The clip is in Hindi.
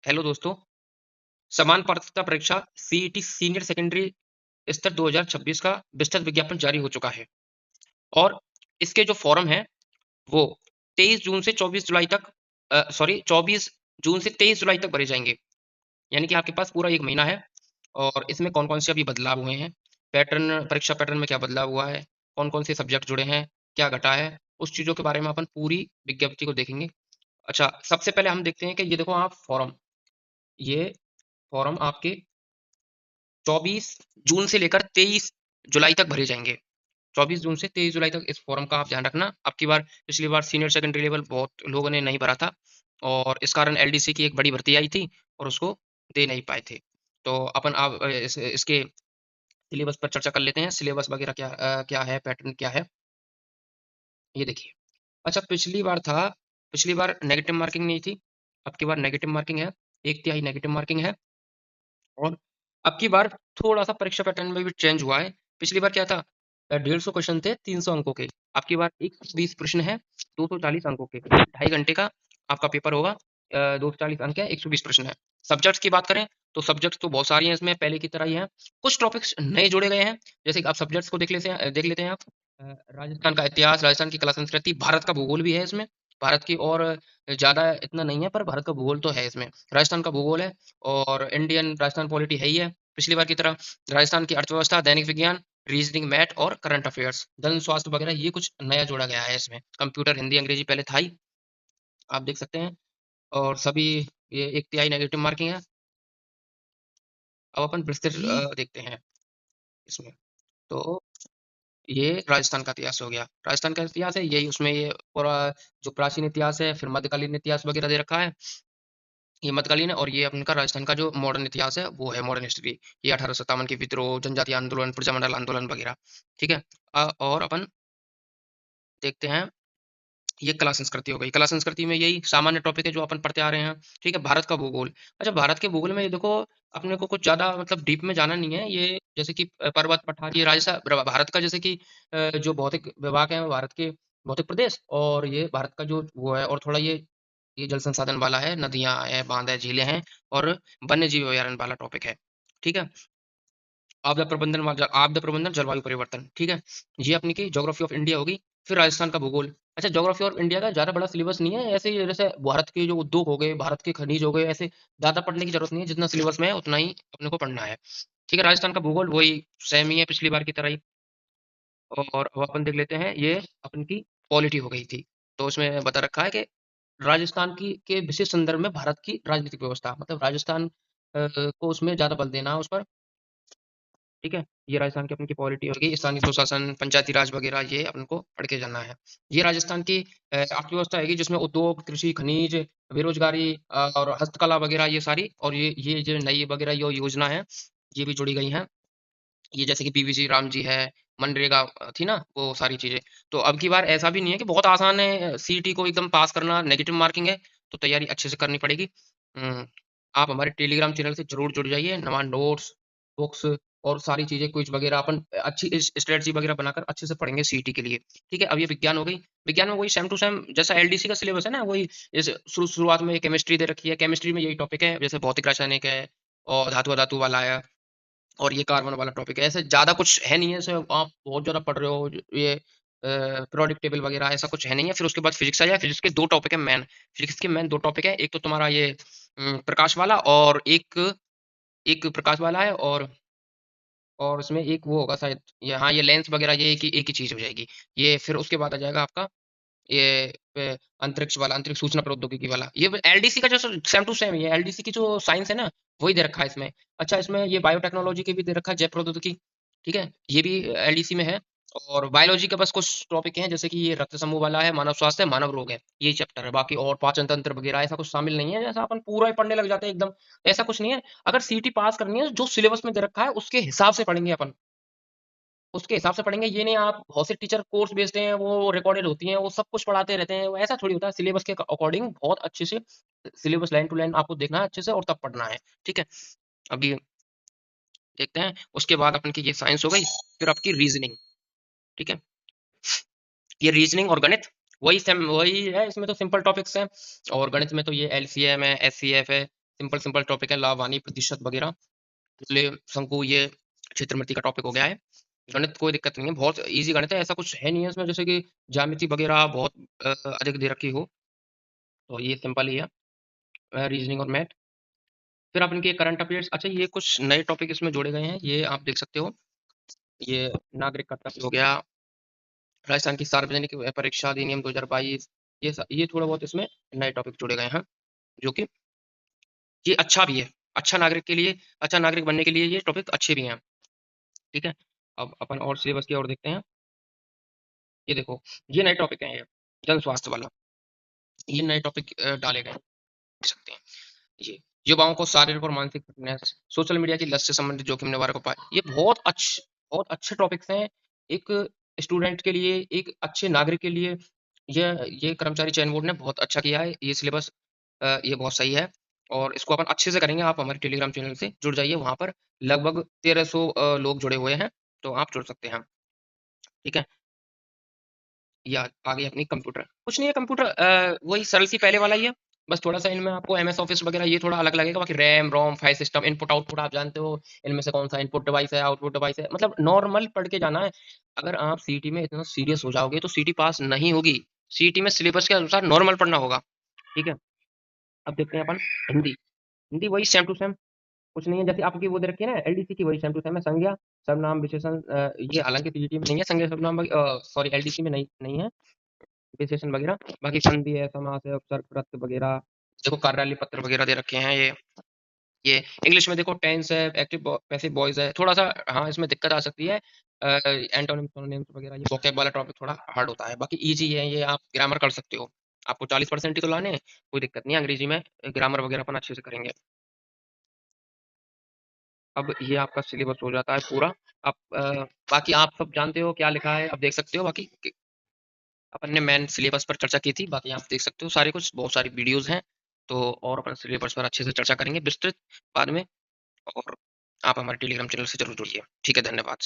हेलो दोस्तों। समान पात्रता परीक्षा सीईटी सीनियर सेकेंडरी स्तर 2026 का विस्तृत विज्ञापन जारी हो चुका है और इसके जो फॉर्म है वो 23 जून से 24 जुलाई तक 24 जून से 23 जुलाई तक भरे जाएंगे। यानी कि आपके पास पूरा 1 महीना है और इसमें कौन-कौन से अभी बदलाव हुए हैं, परीक्षा पैटर्न में क्या बदलाव हुआ है, कौन-कौन से सब्जेक्ट जुड़े हैं, क्या घटा है, उस चीज़ों के बारे में अपन पूरी विज्ञप्ति को देखेंगे। अच्छा, सबसे पहले हम देखते हैं कि ये देखो आप ये फॉर्म आपके 24 जून से लेकर 23 जुलाई तक भरे जाएँगे। 24 जून से 23 जुलाई तक इस फॉर्म का आप ध्यान रखना। अब की बार पिछली बार सीनियर सेकेंडरी लेवल बहुत लोगों ने नहीं भरा था और इस कारण एलडीसी की एक बड़ी भर्ती आई थी और उसको दे नहीं पाए थे। तो अपन अब इसके सिलेबस पर चर्चा कर लेते हैं। सिलेबस वगैरह क्या है, पैटर्न क्या है, ये देखिए। अच्छा, पिछली बार नेगेटिव मार्किंग नहीं थी, अब की बार नेगेटिव मार्किंग है, 1 तिहाई नेगेटिव मार्किंग है। और अब की बार थोड़ा-सा परीक्षा पैटर्न में भी चेंज हुआ है। पिछली बार क्या था 150 क्वेश्चन थे 300 अंकों के। अब की बार 120 प्रश्न हैं 240 अंकों के। ढाई घंटे का आपका पेपर होगा। 240 अंक है, 120 प्रश्न है। सब्जेक्ट्स की बात करें तो सब्जेक्ट्स तो बहुत सारी हैं इसमें, पहले की तरह ही हैं। कुछ टॉपिक्स नए जोड़े गए हैं, जैसे कि आप सब्जेक्ट्स को देख लेते हैं आप। राजस्थान का इतिहास, राजस्थान की कला संस्कृति, भारत का भूगोल भी है इसमें। भारत की और ज़्यादा इतना नहीं है पर भारत का भूगोल तो है इसमें। राजस्थान का भूगोल है और इंडियन राजस्थान पॉलिटी है ही है, पिछली बार की तरह। राजस्थान की अर्थव्यवस्था, दैनिक विज्ञान, रीजनिंग, मैथ और करंट अफेयर्स, जन स्वास्थ्य वगैरह ये कुछ नया जोड़ा गया है इसमें। कंप्यूटर, हिंदी, अंग्रेजी पहले था ही, आप देख सकते हैं। और सभी ये 1 तिहाई नेगेटिव मार्किंग है। अब अपन विस्तृत देखते हैं इसमें। तो ये राजस्थान का इतिहास हो गया। राजस्थान का इतिहास है यही, उसमें ये पूरा जो प्राचीन इतिहास है, फिर मध्यकालीन इतिहास वगैरह दे रखा है। ये मध्यकालीन है और ये अपने का राजस्थान का जो मॉडर्न इतिहास है वो है मॉडर्न हिस्ट्री। ये 1857 के विद्रोह, जनजातीय आंदोलन, प्रजामंडल आंदोलन वगैरह, ठीक है। और अपन देखते हैं, ये कला संस्कृति हो गई। कला संस्कृति में यही सामान्य टॉपिक है जो अपन पढ़ते आ रहे हैं, ठीक है। भारत का भूगोल। अच्छा, भारत के भूगोल में ये देखो, अपने को कुछ ज़्यादा मतलब डीप में जाना नहीं है। ये जैसे कि पर्वत, पठार, ये भारत का जैसे कि जो भौतिक विभाग है भारत के भौतिक प्रदेश, और ये भारत का जो वो है, और थोड़ा ये जल संसाधन वाला है, नदियाँ हैं, बाँध है, झीलें हैं और वन्य जीव अभयारण्य वाला टॉपिक है, ठीक है। आपदा प्रबंधन, जलवायु परिवर्तन, ठीक है। ये अपनी की ज्योग्राफी ऑफ इंडिया होगी। फिर राजस्थान का भूगोल। अच्छा, ज्योग्राफी ऑफ इंडिया का ज़्यादा बड़ा सिलेबस नहीं है, ऐसे ही जैसे भारत के जो उद्योग हो गए, भारत के खनिज हो गए, ऐसे ज़्यादा पढ़ने की ज़रूरत नहीं है। जितना सिलेबस में है उतना ही अपने को पढ़ना है, ठीक है। राजस्थान का भूगोल वही सेम ही है पिछली बार की तरह ही। और अब अपन देख लेते हैं, ये अपन की पॉलिटी हो गई थी। तो उसमें बता रखा है कि राजस्थान की के विशेष संदर्भ में भारत की राजनीतिक व्यवस्था, मतलब राजस्थान को उसमें ज़्यादा बल देना है उस पर, ठीक है। ये राजस्थान की अपनी की पॉलिटी होगी। स्थानीय स्वशासन, पंचायती राज वगैरह ये अपन को पढ़ के जाना है। ये राजस्थान की अर्थव्यवस्था आएगी जिसमें उद्योग, कृषि, खनिज, बेरोजगारी और हस्तकला वगैरह ये सारी, और ये जो नई वगैरह जो योजना है ये भी जुड़ी गई हैं। ये जैसे कि पीवीसी राम जी है, मनरेगा थी ना, वो सारी चीज़ें। तो अब की बार ऐसा भी नहीं है कि बहुत आसान है सीईटी को एकदम पास करना, नेगेटिव मार्किंग है, तो तैयारी अच्छे से करनी पड़ेगी। उम, आप हमारे टेलीग्राम चैनल से ज़रूर जुड़ जाइए, नवा नोट्स, बुक्स और सारी चीज़ें क्विज़ वगैरह अपन अच्छी स्ट्रैटेजी वगैरह बनाकर अच्छे से पढ़ेंगे सीईटी के लिए, ठीक है। अब ये विज्ञान हो गई। विज्ञान में वही सेम टू सेम जैसा एलडीसी का सिलेबस है ना, वही जैसे शुरुआत में केमिस्ट्री दे रखी है, केमिस्ट्री में यही टॉपिक है, जैसे भौतिक रासायनिक है और धातु-अधातु वाला है। और ये कार्बन वाला टॉपिक है। ऐसे ज़्यादा कुछ है नहीं है, ऐसे आप बहुत ज़्यादा पढ़ रहे हो, ये पीरियोडिक टेबल वगैरह ऐसा कुछ है नहीं है। फिर उसके बाद फिज़िक्स आ जाए। फिज़िक्स के 2 टॉपिक है मेन। फिज़िक्स के मेन 2 टॉपिक है। एक तो तुम्हारा ये प्रकाश वाला, और एक एक प्रकाश वाला है, और इसमें एक वो होगा शायद, ये हाँ, ये लेंस वगैरह ये एक ही चीज़ हो जाएगी। ये फिर उसके बाद आ जाएगा आपका ये अंतरिक्ष वाला, अंतरिक्ष सूचना प्रौद्योगिकी वाला। ये एलडीसी का जो सेम टू सेम ही है। एलडीसी की जो साइंस है ना, वही दे रखा है इसमें। अच्छा, इसमें ये बायोटेक्नोलॉजी की भी दे रखा है, जैव प्रौद्योगिकी, ठीक है? ये भी एलडीसी में है। और बायोलॉजी के बस कुछ टॉपिक हैं, जैसे कि ये रक्त समूह वाला है, मानव स्वास्थ्य, मानव रोग है, ये चैप्टर है। बाकी और पाचन तंत्र वगैरह ऐसा कुछ शामिल नहीं है, जैसा अपन पूरा ही पढ़ने लग जाते हैं एकदम, ऐसा कुछ नहीं है। अगर सीटी पास करनी है, जो सिलेबस में दे रखा है, उसके हिसाब से पढ़ेंगे अपन। उसके हिसाब से पढ़ेंगे, ये नहीं आप बहुत से टीचर कोर्स बेचते हैं, वो रिकॉर्डेड होती हैं, वो सब कुछ पढ़ाते रहते हैं, वो ऐसा थोड़ी होता है। सिलेबस के अकॉर्डिंग बहुत अच्छे से सिलेबस लाइन टू लाइन आपको देखना है अच्छे से और तब पढ़ना है, ठीक है? अभी देखते हैं, उसके बाद अपन की ये साइंस हो गई, फिर आपकी रीज़निंग, ठीक है? ये रीज़निंग और गणित वही है, इसमें तो सिंपल टॉपिक्स हैं। और गणित में तो ये एलसीएम है, एचसीएफ है, सिंपल टॉपिक है, लावानी, प्रतिशत वगैरह, इसलिए शंकु ये क्षेत्रमिति का टॉपिक हो गया है। गणित कोई दिक्कत नहीं है, बहुत ईज़ी गणित है, ऐसा कुछ है नहीं है इसमें जैसे कि ज्यामिति वगैरह बहुत अधिक दे रखी हो, तो ये सिंपल ही है रीजनिंग और मैथ। फिर आप इनके करंट अफेयर्स, अच्छा ये कुछ नए टॉपिक इसमें जोड़े गए हैं, ये आप देख सकते हो। ये नागरिक कर्तव्य हो गया, राजस्थान की सार्वजनिक परीक्षा अधिनियम 2022, ये थोड़ा बहुत इसमें नए टॉपिक जोड़े गए हैं, जो कि ये अच्छा भी है, अच्छा नागरिक के लिए, अच्छा नागरिक बनने के लिए ये टॉपिक अच्छे भी हैं, ठीक है। अब अपन और सिलेबस की ओर देखते हैं। ये देखो, ये नए टॉपिक हैं, ये जन स्वास्थ्य वाला, ये नए टॉपिक डाले गए हैं, देख सकते हैं। ये युवाओं को शारीरिक और मानसिक फिटनेस, सोशल मीडिया की लत से संबंधित जोखिम निवारक उपाय, ये बहुत अच्छे टॉपिक्स हैं एक स्टूडेंट के लिए, एक अच्छे नागरिक के लिए। ये कर्मचारी चयन बोर्ड ने बहुत अच्छा किया है, ये सिलेबस ये बहुत सही है और इसको अपन अच्छे से करेंगे। आप हमारे टेलीग्राम चैनल से जुड़ जाइए, वहाँ पर लगभग 1300 लोग जुड़े हुए हैं, तो आप जुड़ सकते हैं, ठीक है। या आ गई अपनी कंप्यूटर, कुछ नहीं है कंप्यूटर, वही सरल सी पहले वाला ही है, बस थोड़ा सा इनमें आपको एमएस ऑफिस वगैरह ये थोड़ा अलग लगेगा, बाकी RAM ROM file system input output आप जानते हो, इनमें से कौन सा इनपुट डिवाइस है आउटपुट डिवाइस है, मतलब नॉर्मल पढ़ के जाना है। अगर आप सीटी में इतना सीरियस हो जाओगे तो सीटी पास नहीं होगी, सीटी में सिलेबस के अनुसार नॉर्मल पढ़ना होगा, ठीक है। अब देखते हैं अपन हिंदी, हिंदी वही सेम टू सेम, कुछ नहीं है, जैसे आपकी वो दे रखी है ना एलडीसी की, वही सेम टू सेम है। संज्ञा सर्वनाम विशेषण, ये हालांकि पीजीटी में नहीं है, संज्ञा सर्वनाम सॉरी एलडीसी में नहीं नहीं है विशेषण वगैरह, बाकी संधि है, समास है, उपसर्ग प्रत्यय वगैरह, देखो कार्यालय पत्र वगैरह दे रखे हैं। ये इंग्लिश में देखो टेंस है, एक्टिव पैसिव वॉइस है, थोड़ा सा हाँ इसमें दिक्कत आ सकती है, एंटोनिम सिनोनिम्स वगैरह, ये वोकैब वाला टॉपिक थोड़ा हार्ड होता है, बाकी इजी है, ये आप ग्रामर कर सकते हो। आपको 40% ही तो लाने हैं, कोई दिक्कत नहीं है, अंग्रेजी में ग्रामर वगैरह अपन अच्छे से करेंगे। अब ये आपका सिलेबस हो जाता है पूरा। अब बाकी आप सब जानते हो क्या लिखा है, अब देख सकते हो, बाकी अपन ने मेन सिलेबस पर चर्चा की थी, बाकी आप देख सकते हो सारे कुछ, बहुत सारी वीडियोस हैं, तो और अपन सिलेबस पर अच्छे से चर्चा करेंगे विस्तृत बाद में, और आप हमारे टेलीग्राम चैनल से जरूर जुड़िए, ठीक है, धन्यवाद।